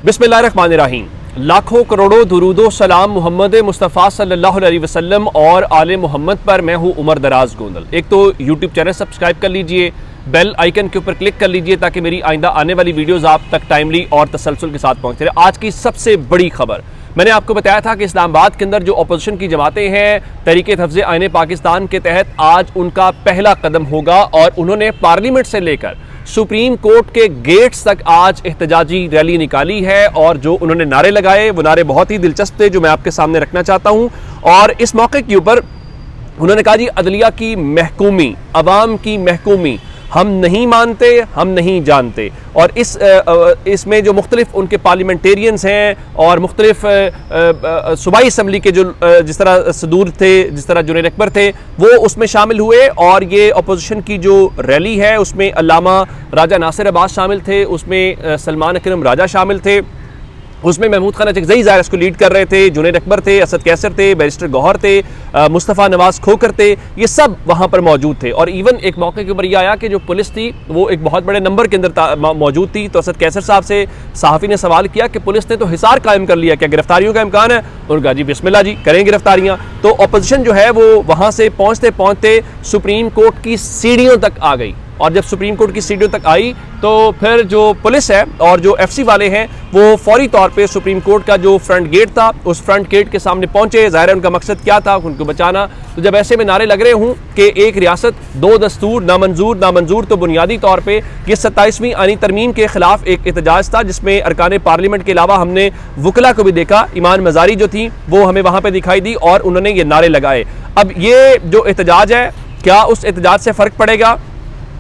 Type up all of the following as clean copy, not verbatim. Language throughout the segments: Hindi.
बिस्मिल्लाहिर्रहमानिर्रहीम। लाखों करोड़ों दुरूदो सलाम मोहम्मद मुस्तफ़ा सल्लल्लाहु अलैहि वसल्लम और आले मोहम्मद पर। मैं हूँ उमर दराज गोंदल। एक तो यूट्यूब चैनल सब्सक्राइब कर लीजिए, बेल आइकन के ऊपर क्लिक कर लीजिए ताकि मेरी आइंदा आने वाली वीडियोस आप तक टाइमली और तसलसल के साथ पहुँचते रहे। आज की सबसे बड़ी खबर, मैंने आपको बताया था कि इस्लामाबाद के अंदर जो अपोजिशन की जमातें हैं, तहरीक तहफ़्ज़े आईन पाकिस्तान के तहत आज उनका पहला कदम होगा और उन्होंने पार्लियामेंट से लेकर सुप्रीम कोर्ट के गेट्स तक आज एहतजाजी रैली निकाली है। और जो उन्होंने नारे लगाए वो नारे बहुत ही दिलचस्प थे, जो मैं आपके सामने रखना चाहता हूं। और इस मौके के ऊपर उन्होंने कहा, जी अदलिया की महकूमी, अवाम की महकूमी हम नहीं मानते, हम नहीं जानते। और इसमें जो मुख्तलिफ उनके पार्लियामेंटेरियंस हैं और मुख्तलिफ सूबाई असम्बली के जो जिस तरह सदूर थे, जिस तरह जुनैद अकबर थे, वो उसमें शामिल हुए। और ये अपोजिशन की जो रैली है उसमें अल्लामा राजा नासिर अब्बास शामिल थे, उसमें सलमान अकरम राजा शामिल थे, उसमें महमूद खान अचकज़ई ज़ाहिर इसको लीड कर रहे थे, जुनैद अकबर थे, असद कैसर थे, बैरिस्टर गौहर थे, मुस्तफ़ा नवाज़ खोकर थे, ये सब वहाँ पर मौजूद थे। और इवन एक मौके के ऊपर यह आया कि जो पुलिस थी वो एक बहुत बड़े नंबर के अंदर मौजूद थी। तो असद कैसर साहब से सहाफ़ी ने सवाल किया कि पुलिस ने तो हिसार कायम कर लिया, क्या गिरफ्तारियों का इम्कान है? उन्होंने कहा, जी बिस्मिल्लाह जी, करें गिरफ्तारियाँ। तो अपोजिशन जो है वो वहाँ से पहुँचते पहुँचते सुप्रीम कोर्ट की सीढ़ियों तक आ गई। और जब सुप्रीम कोर्ट की सीढ़ियों तक आई तो फिर जो पुलिस है और जो एफसी वाले हैं वो फौरी तौर पे सुप्रीम कोर्ट का जो फ्रंट गेट था उस फ्रंट गेट के सामने पहुंचे। ज़ाहिर है उनका मकसद क्या था, उनको बचाना। तो जब ऐसे में नारे लग रहे हूँ कि एक रियासत दो दस्तूर, नामंजूर नामंजूर, तो बुनियादी तौर पर ये 27वीं आईनी तरमीम के खिलाफ एक एहतजाज था जिसमें अरकान पार्लियामेंट के अलावा हमने वकला को भी देखा। ईमान मजारी जो थी वो हमें वहाँ पर दिखाई दी और उन्होंने ये नारे लगाए। अब ये जो एहतजाज है, क्या उस एहतजाज से फ़र्क पड़ेगा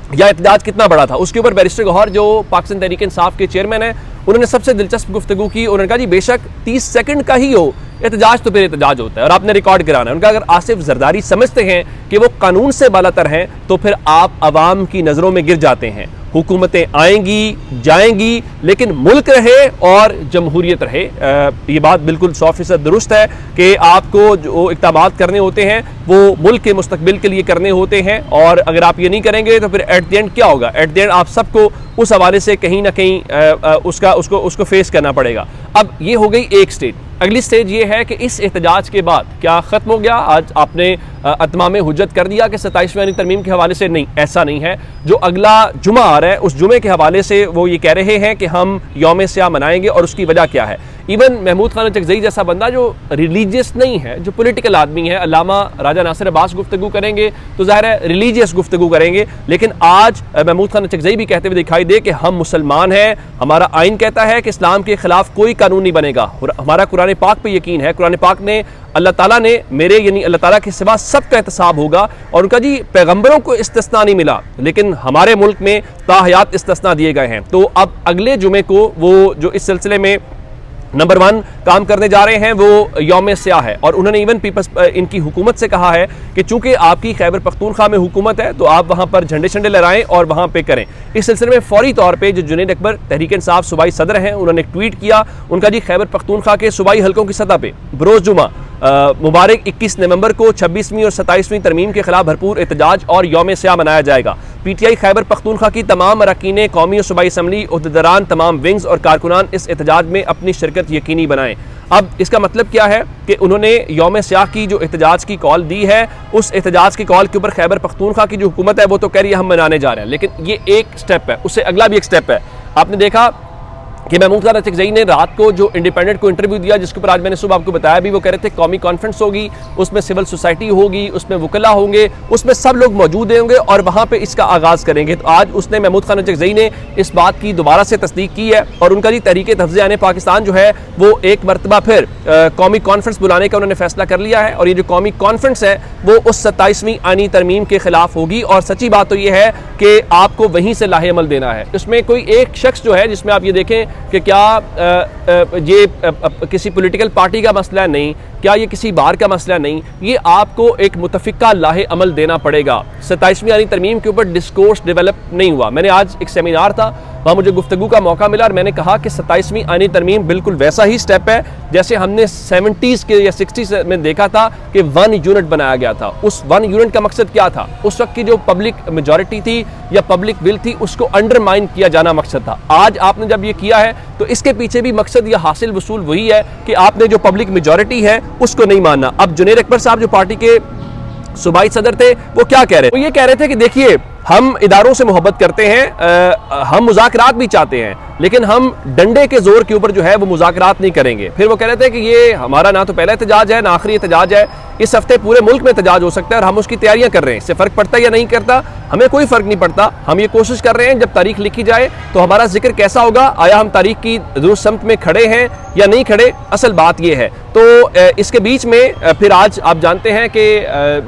या एहतजाज कितना बड़ा था, उसके ऊपर बैरिस्टर गौहर जो पाकिस्तान तहरीक इंसाफ के चेयरमैन है, उन्होंने सबसे दिलचस्प गुफ्तगू की। उन्होंने कहा, जी बेशक 30 सेकंड का ही हो, एहतजाज तो फिर एहतजाज होता है और आपने रिकॉर्ड कराना है। उनका अगर आसिफ जरदारी समझते हैं कि वो कानून से बालातर हैं तो फिर आप अवाम की नज़रों में गिर जाते हैं। हुकूमतें आएंगी जाएंगी लेकिन मुल्क रहे और जमहूरियत रहे। ये बात बिल्कुल 100% दुरुस्त है कि आपको जो इक़दामात करने होते हैं वो मुल्क के मुस्तकबिल के लिए करने होते हैं। और अगर आप ये नहीं करेंगे तो फिर एट द एंड क्या होगा? एट द एंड आप सबको उस हवाले से कहीं ना कहीं उसको फेस करना पड़ेगा। अब ये हो गई एक स्टेज। अगली स्टेज ये है कि इस एहतजाज के बाद क्या ख़त्म हो गया? आज आपने अतमाम हुज्जत कर दिया कि 27वीं आईनी तरमीम के हवाले से? नहीं, ऐसा नहीं है। जो अगला जुमा आ रहा है उस जुमे के हवाले से वो ये कह रहे हैं कि हम यौम स्याह मनाएंगे। और उसकी वजह क्या है? इवन महमूद खान अचकज़ई जैसा बंदा जो रिलीजियस नहीं है, जो पॉलिटिकल आदमी है, अल्लामा राजा नासिर अब्बास गुफ्तगू करेंगे तो ज़ाहिर है रिलीजियस गुफ्तगू करेंगे। लेकिन आज महमूद खान अचकज़ई भी कहते हुए दिखाई दे कि हम मुसलमान हैं, हमारा आइन कहता है कि इस्लाम के खिलाफ कोई कानून नहीं बनेगा, हमारा कुरान पाक पे यकीन है। कुरान पाक ने, अल्लाह ताला ने, मेरे यानी अल्लाह ताला के सिवा सबका एहतसाब होगा। और उनका, जी पैगंबरों को इस्तिस्ना नहीं मिला लेकिन हमारे मुल्क में ताहयात इस्तिस्ना दिए गए हैं। तो अब अगले जुमे को वो जो इस सिलसिले में नंबर 1 काम करने जा रहे हैं वो यौम स्याह है। और उन्होंने इवन पीपल्स इनकी हुकूमत से कहा है कि चूंकि आपकी खैबर पख्तूनख्वा में हुकूमत है तो आप वहाँ पर झंडे शंडे लहराएं और वहाँ पे करें। इस सिलसिले में फौरी तौर पे जो जुनैद अकबर तहरीक इंसाफ सूबाई सदर हैं उन्होंने ट्वीट किया। उनका, जी खैबर पख्तूनख्वा के सूबाई हल्कों की सतह पर बरोज़ जुमा मुबारक 21 नवंबर को 26वीं और 27वीं तरमीम के खिलाफ भरपूर एहतजाज और यौम स्याह मनाया जाएगा। PTI खैबर पख्तूनख्वा की तमाम अरकान कौमी और सूबाई असम्बली, उहदेदारान, तमाम विंग्स और कारकुनान इस एहतजाज में अपनी शिरकत यकीनी बनाएं। अब इसका मतलब क्या है कि उन्होंने यौम स्याह की जो एहतजाज की कॉल दी है, उस एहतजाज की कॉल के ऊपर खैबर पख्तूनख्वा की जो हुकूमत है वो तो कह रही है हम मनाने जा रहे हैं। लेकिन ये एक स्टेप है, उससे अगला भी एक स्टेप है। आपने देखा कि महमूद खान अचकज़ई ने रात को जो इंडिपेंडेंट को इंटरव्यू दिया, जिसके ऊपर आज मैंने सुबह आपको बताया भी, वो कह रहे थे कौमी कॉन्फ्रेंस होगी, उसमें सिविल सोसाइटी होगी, उसमें वकला होंगे, उसमें सब लोग मौजूद होंगे और वहाँ पे इसका आगाज़ करेंगे। तो आज उसने, महमूद खान अचकज़ई ने इस बात की दोबारा से तस्दीक की है। और उनका, जी तहरीक तहफ़्ज़े आईन पाकिस्तान जो है वो एक मरतबा फिर कौमी कॉन्फ्रेंस बुलाने का उन्होंने फैसला कर लिया है। और ये जो कौमी कॉन्फ्रेंस है वो उस 27वीं आईनी तरमीम के खिलाफ होगी। और सच्ची बात तो ये है कि आपको वहीं से लाहे अमल देना है। इसमें कोई एक शख्स जो है, जिसमें आप ये देखें कि क्या ये किसी पॉलिटिकल पार्टी का मसला नहीं, क्या ये किसी बार का मसला नहीं, ये आपको एक मुतफ़िका लाहे अमल देना पड़ेगा। 27वीं आईनी तरमीम के ऊपर डिस्कोर्स डेवलप नहीं हुआ। मैंने आज एक सेमिनार था, वहाँ मुझे गुफ्तगू का मौका मिला और मैंने कहा कि 27वीं आईनी तरमीम बिल्कुल वैसा ही स्टेप है जैसे हमने 70s के या 60s में देखा था कि 1 यूनिट बनाया गया था। उस 1 यूनिट का मकसद क्या था? उस वक्त की जो पब्लिक मेजॉरिटी थी या पब्लिक विल थी उसको अंडरमाइन किया जाना मकसद था। आज आपने जब ये किया है तो इसके पीछे भी मकसद या हासिल वसूल वही है कि आपने जो पब्लिक मेजॉरिटी है उसको नहीं मानना। अब जुनैर अकबर साहब जो पार्टी के सूबाई सदर थे वो क्या कह रहे थे? वो ये कह रहे थे कि देखिए हम इदारों से मोहब्बत करते हैं, हम मुज़ाकरात भी चाहते हैं, लेकिन हम डंडे के जोर के ऊपर जो है वो मुज़ाकरात नहीं करेंगे। फिर वो कह रहे थे कि ये हमारा ना तो पहला एहतजाज है ना आखिरी एहतजाज है, इस हफ्ते पूरे मुल्क में एहतजाज हो सकता है और हम उसकी तैयारियां कर रहे हैं। इससे फ़र्क पड़ता है या नहीं करता, हमें कोई फ़र्क नहीं पड़ता। हम ये कोशिश कर रहे हैं जब तारीख लिखी जाए तो हमारा जिक्र कैसा होगा, आया हम तारीख की दुरुस्त समत में खड़े हैं या नहीं खड़े, असल बात ये है। तो इसके बीच में फिर आज आप जानते हैं कि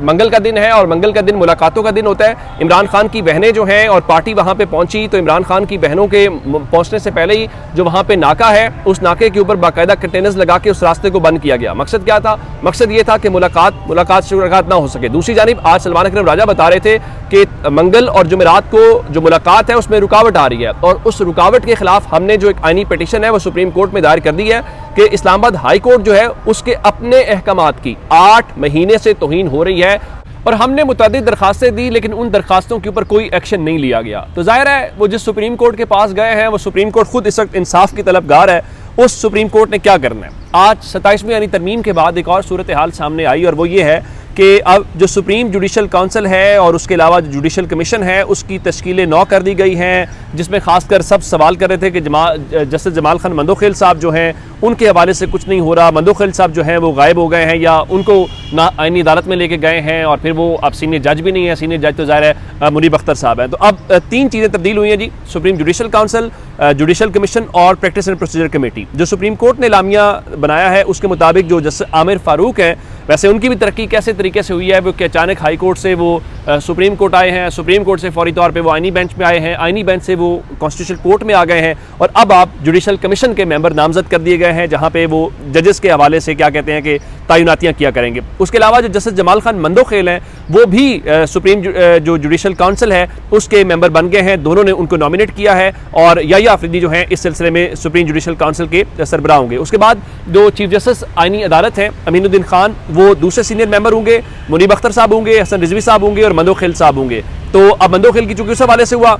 मंगल का दिन है और मंगल का दिन मुलाकातों का दिन होता है। इमरान खान की बहनें जो हैं और पार्टी वहाँ पे पहुंची तो इमरान खान की बहनों के पहुंचने से पहले ही जो वहाँ पे नाका है उस नाके के ऊपर बाकायदा कंटेनर्स लगा के उस रास्ते को बंद किया गया। मकसद क्या था? मकसद ये था कि मुलाकात ना हो सके। दूसरी जानिब आज सलमान अकरम राजा बता रहे थे कि मंगल और जुमेरात को जो मुलाकात है उसमें रुकावट आ रही है और उस रुकावट के खिलाफ हमने जो एक आईनी पिटीशन है वो सुप्रीम कोर्ट में दायर कर दी है कि इस्लामाबाद हाई कोर्ट जो है उसके अपने अहकामात की 8 महीने से तौहीन हो रही है और हमने मुतअद्दिद दरखास्तें दी लेकिन उन दरखास्तों के ऊपर कोई एक्शन नहीं लिया गया। तो जाहिर है वो जिस सुप्रीम कोर्ट के पास गए हैं वो सुप्रीम कोर्ट खुद इस वक्त इंसाफ की तलबगार है। उस सुप्रीम कोर्ट ने क्या करना है? आज 27वीं यानी तरमीम के बाद एक और सूरत हाल सामने आई और वो ये है कि अब जो सुप्रीम जुडिशल काउंसिल है और उसके अलावा जो जुडिशल कमीशन है उसकी तश्कीलें 9 कर दी गई हैं, जिसमें खासकर सब सवाल कर रहे थे कि जस्टिस जमाल खान मंदोखेल साहब जो हैं उनके हवाले से कुछ नहीं हो रहा। मंदोखेल साहब जो हैं वो गायब हो गए हैं या उनको ना आईनी अदालत में लेके गए हैं और फिर वो अब सीनियर जज भी नहीं है। सीनियर जज तो ज़ाहिर है मुनीब अख्तर साहब हैं। तो अब 3 चीज़ें तब्दील हुई हैं जी, supreme judicial council, judicial commission और प्रैक्टिस एंड प्रोसीजर कमेटी। जो सुप्रीम कोर्ट ने लामिया बनाया है उसके मुताबिक जो जस्टिस आमिर फारूक हैं वैसे उनकी भी तरक्की कैसे तरीके से हुई है वो कि अचानक हाई कोर्ट से वो सुप्रीम कोर्ट आए हैं, सुप्रीम कोर्ट से फौरी तौर पे वो आईनी बेंच में आए हैं, आईनी बेंच से वो कॉन्स्टिट्यूशनल कोर्ट में आ गए हैं और अब आप जुडिशल कमीशन के मेंबर नामजद कर दिए गए हैं जहां पे वो जजेस के हवाले से क्या कहते हैं कि तैनातियां किया करेंगे। उसके अलावा जो जस्टिस जमाल खान मंदोखेल हैं वो भी सुप्रीम जो जुडिशल काउंसिल है उसके मेंबर बन गए हैं। दोनों ने उनको नॉमिनेट किया है और याहिया आफरीदी जो हैं इस सिलसिले में सुप्रीम जुडिशल काउंसिल के सरबराह होंगे। उसके बाद जो चीफ जस्टिस आईनी अदालत है अमीनुद्दीन खान वो दूसरे सीनियर मेंबर होंगे, मुनीब अख्तर साहब होंगे, हसन रिजवी साहब होंगे और मंदोखेल साहब होंगे। तो अब मंदोखेल की चूंकि उस हवाले से हुआ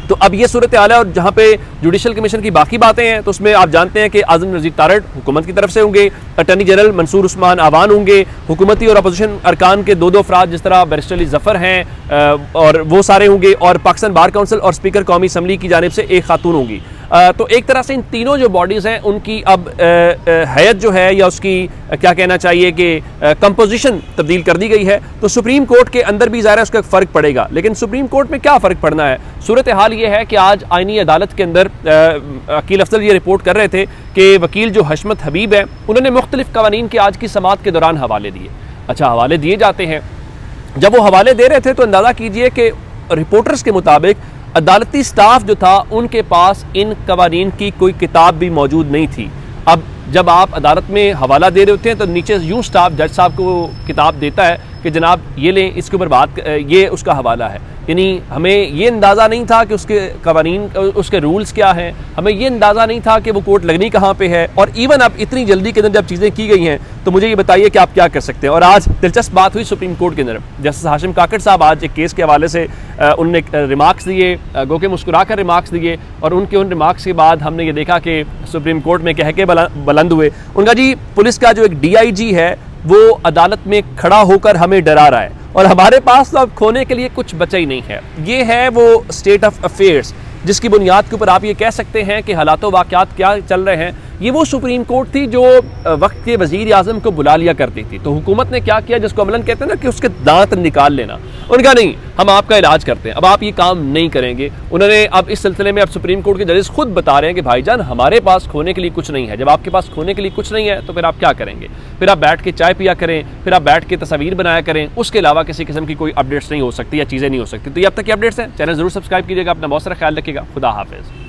तो अब ये सूरत हाल है और जहाँ पे जुडिशल कमीशन की बाकी बातें हैं तो उसमें आप जानते हैं कि आज़म नज़ीर तारड़ हुकूमत की तरफ से होंगे, अटर्नी जनरल मंसूर उस्मान आवान होंगे, हुकूमती और अपोजिशन अरकान के 2 अफराद जिस तरह बैरिस्टर अली ज़फ़र हैं और वो सारे होंगे और पाकिस्तान बार काउंसिल और स्पीकर कौमी असम्बली की जानिब से एक खातून होंगी। तो एक तरह से इन तीनों जो बॉडीज़ हैं उनकी अब हैयत जो है या उसकी क्या कहना चाहिए कि कंपोजिशन तब्दील कर दी गई है। तो सुप्रीम कोर्ट के अंदर भी ज़ाहिर है उसका फ़र्क पड़ेगा, लेकिन सुप्रीम कोर्ट में क्या फ़र्क पड़ना है? सूरत हाल ये है कि आज आईनी अदालत के अंदर अकील अफजल ये रिपोर्ट कर रहे थे कि वकील जो हशमत हबीब है उन्होंने मुख्तलिफ कवानीन के आज की समाअत के दौरान हवाले दिए। अच्छा, हवाले दिए जाते हैं, जब वो हवाले दे रहे थे तो अंदाज़ा कीजिए कि रिपोर्टर्स के मुताबिक अदालती स्टाफ जो था उनके पास इन कवानीन की कोई किताब भी मौजूद नहीं थी। अब जब आप अदालत में हवाला दे रहे होते हैं तो नीचे यूँ स्टाफ जज साहब को किताब देता है कि जनाब ये लें, इसके ऊपर बात, ये उसका हवाला है। यानी हमें ये अंदाज़ा नहीं था कि उसके कवानीन, उसके रूल्स क्या हैं, हमें ये अंदाज़ा नहीं था कि वो कोर्ट लगनी कहाँ पे है। और इवन अब इतनी जल्दी के अंदर जब चीज़ें की गई हैं तो मुझे ये बताइए कि आप क्या कर सकते हैं। और आज दिलचस्प बात हुई सुप्रीम कोर्ट के अंदर, जस्टिस हाशिम काकड़ साहब आज एक केस के हवाले से उनने रिमार्क्स दिए, गो के मुस्कुरा कर रिमार्क्स दिए और उनके उन रिमार्क्स के बाद हमने ये देखा कि सुप्रीम कोर्ट में कह के बुलंद हुए। उनका जी पुलिस का जो एक DIG है वो अदालत में खड़ा होकर हमें डरा रहा है और हमारे पास तो अब खोने के लिए कुछ बचा ही नहीं है। ये है वो स्टेट ऑफ अफेयर्स जिसकी बुनियाद के ऊपर आप ये कह सकते हैं कि हालातों वाक़यात क्या चल रहे हैं। ये वो सुप्रीम कोर्ट थी जो वक्त के वज़ीर आज़म को बुला लिया करती थी। तो हुकूमत ने क्या किया, जिसको अमलन कहते हैं ना कि उसके दांत निकाल लेना। उनका नहीं, हम आपका इलाज करते हैं, अब आप ये काम नहीं करेंगे। उन्होंने अब इस सिलसिले में अब सुप्रीम कोर्ट के जजेस खुद बता रहे हैं कि भाईजान हमारे पास खोने के लिए कुछ नहीं है। जब आपके पास खोने के लिए कुछ नहीं है तो फिर आप क्या करेंगे? फिर आप बैठ के चाय पिया करें, फिर आप बैठ के तस्वीर बनाया करें, उसके अलावा किसी किस्म की कोई अपडेट्स नहीं हो सकती या चीज़ें नहीं हो सकती। तो ये अब तक की अपडेट्स हैं, चैनल जरूर सब्सक्राइब कीजिएगा, अपना बहुत सारा ख्याल रखिएगा। खुदा हाफिज़।